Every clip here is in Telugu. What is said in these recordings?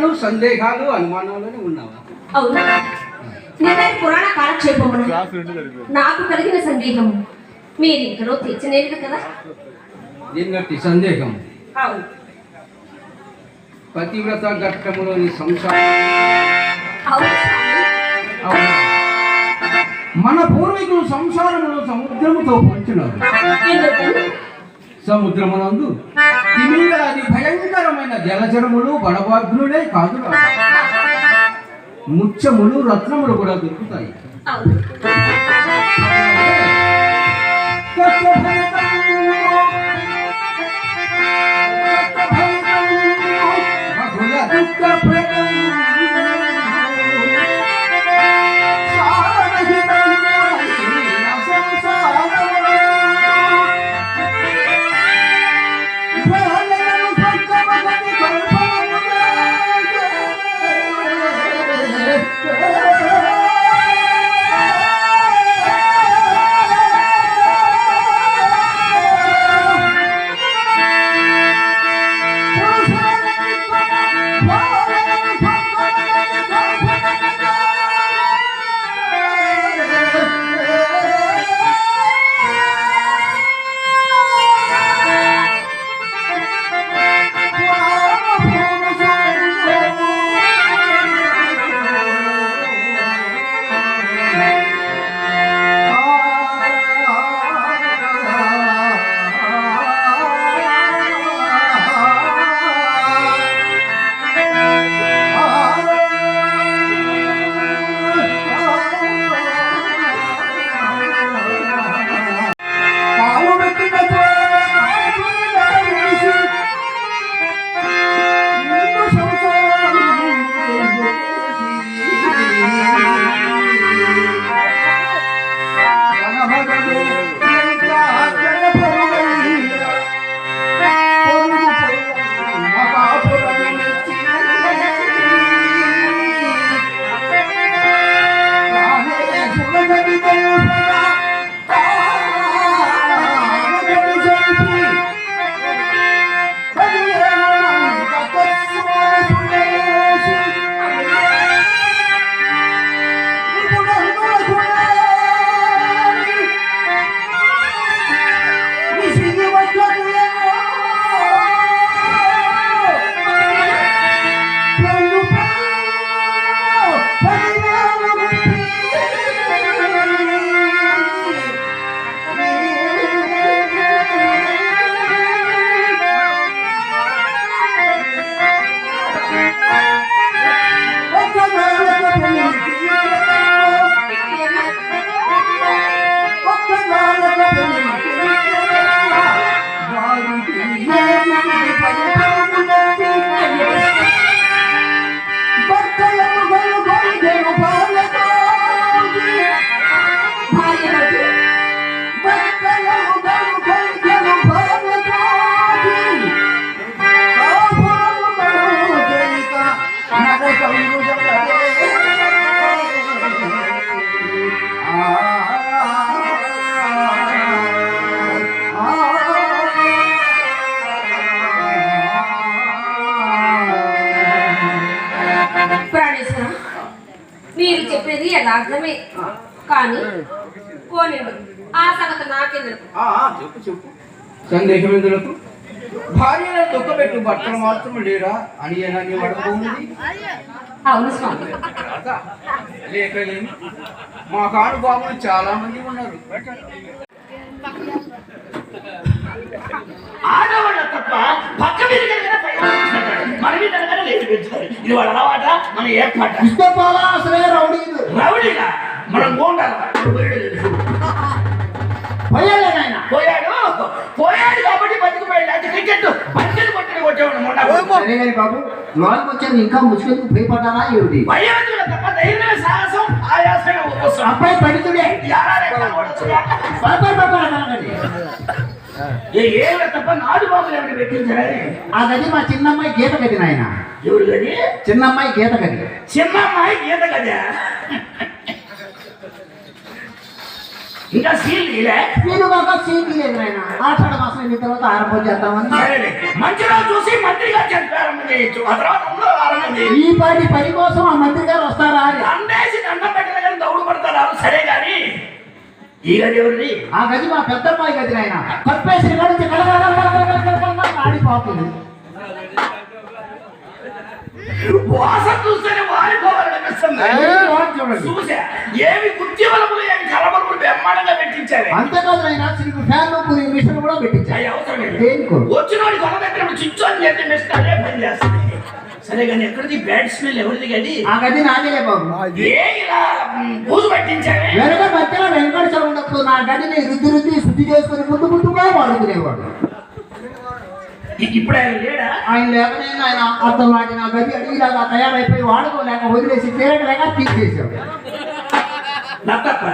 ఇంకనూ సందేహాలు అనుమానాలని ఉన్నావా? అవునా? నేను పురాణ కాలక్షేపమును నాకు కలిగిన సందేహం మీరు ఇంకనో తీర్చలేదు కదా. నిన్నటి సందేహం అవును. పతివ్రత ఘట్టములోని సంసారం. మన పూర్వీకులు సంసారమును సముద్రముతో పోల్చినారు. సముద్రమునందు తిమింగలాది భయంకరమైన జలచరములు బడబాగ్నులే కాదు, ముత్యములు రత్నములు కూడా దొరుకుతాయి. మీరు చెప్పేది యథార్థమే, కానీ పోలేదు ఆ సంగతి నాకెందుకు. చెప్పు చెప్పు, సందేహం ఎందుకు? భార్యను దుఃఖపెట్టు భర్తలు మాత్రం లేరా అని ఏనాన్ని అడగబోతుంది. అవును స్వామి, లేకలేమి మా కానుబాబులు చాలా మంది ఉన్నారు. ఆడవాళ్ళ తప్ప పక్క మీద మన మీద లేదు పెంచుతారు. ఇది వాళ్ళ అలవాట, మన ఏర్పాట. అసలే రౌడీగా మనం గోండాల పోయాడు కాబట్టి బతికిపోయాడు. అది క్రికెట్ బంతిని కొట్టని కొట్టేవాడు. బాబు లోనికి వచ్చాను, ఇంకా ముసుకెందుకు భయపడ్డానా ఏమిటి? భయవంతుడు తప్ప ధైర్యమే సాహసం ఆయాసమే అబ్బాయి పడుతుండే ఏమి తప్ప నాడు బాబులు ఏమైనా పెట్టించారని. ఆ గది మా చిన్నమ్మాయి గీత గది నాయన. ఎవరు గది? చిన్నమ్మాయి గీత గది. చిన్నమ్మాయి గీత గది. ఇంకా సీల్ తీయలే. మీరు కాక సీకి లేదు నాయన. ఆషాఢ మాసం అయిన తర్వాత ఆరంభం చేద్దామని. సరేలే, మంచి రోజు చూసి మంత్రిగా ప్రారంభం చేయొచ్చు. ఆ తర్వాత అందరూ ఆరంభం చేయొచ్చు. ఈ పాటి పని కోసం ఆ మంత్రి గారు వస్తారా అని. దండేసి దండం పెట్టిన కానీ దౌడు పడతారు. సరే కానీ ఈ గది ఎవరిది? ఆ గది మా పెద్దమ్మాయి గది నాయన. కప్పేసి గడిచి ఆడిపోతుంది. వాసన చూస్తేనే వారిపోవాలనిపిస్తుంది. చూడండి. చూసా ఏమి ఉద్యమములు ఏమి కలబరులు బ్రహ్మాండంగా పెట్టించారు. అంతేకాదు నాయన సిరికి ఫ్యాన్ పూరి మిషన్ కూడా పెట్టించారు. అవి అవసరం లేదు. దేనికో వచ్చినోడి కొన దగ్గర చిచ్చోని చేతి మిషన్ అదే పని చేస్తుంది. సరే కానీ ఎక్కడిది బ్యాడ్ స్మెల్ ఎవరిది గది? ఆ గది నాదేలే బాబు. ఏ ఇలా బూజు పట్టించావే? వెనక మధ్యలో వెంకటేశ్వర ఉన్నప్పుడు నా గదిని రుద్ది శుద్ధి చేసుకుని ముందుగా వాడుకునేవాడు. ఇప్పుడు ఆయన లేడా? ఆయన లేకనే ఆయన అర్థం వాడి నా గది అడిగిలాగా తయారైపోయి వాడుకోలేక వదిలేసి తీరకలేక తీసేసాడు. నత్తప్ప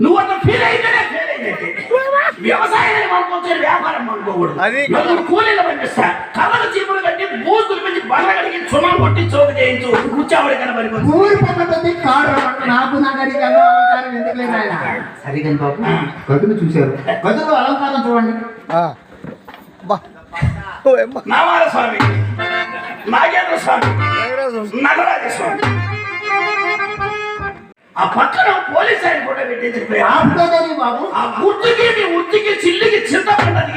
నువ్వు అంత ఫీల్ అయితేనే ఫెయిల్ అయినట్టే. వ్యవసాయం అనుకోవచ్చు, వ్యాపారం అనుకోకూడదు. నలుగురు కూలీలు పంపిస్తా, కళ్ళకు చీపులు కట్టి బూతులు పెంచి బండ్ల కడిగి చుమం కొట్టి చోటు చేయించు. కూర్చోబడి కనబడిపోతుంది. ఊరి పక్కన కాడు నాకు నా గదికి అలంకారం ఎందుకు లేదు ఆయన. సరిగా బాబు గదులు చూశారు. గదులు అలంకారం చూడండి. నామాల స్వామి, నాగేంద్ర స్వామి, నగరాజ స్వామి. ఆ పక్కన పోలీస్ ఆయన ఫోటో పెట్టించి ఆపుకోదని బాబు. ఆ గుర్తుకి మీ ఉర్తికి చిల్లికి చింత పడ్డది.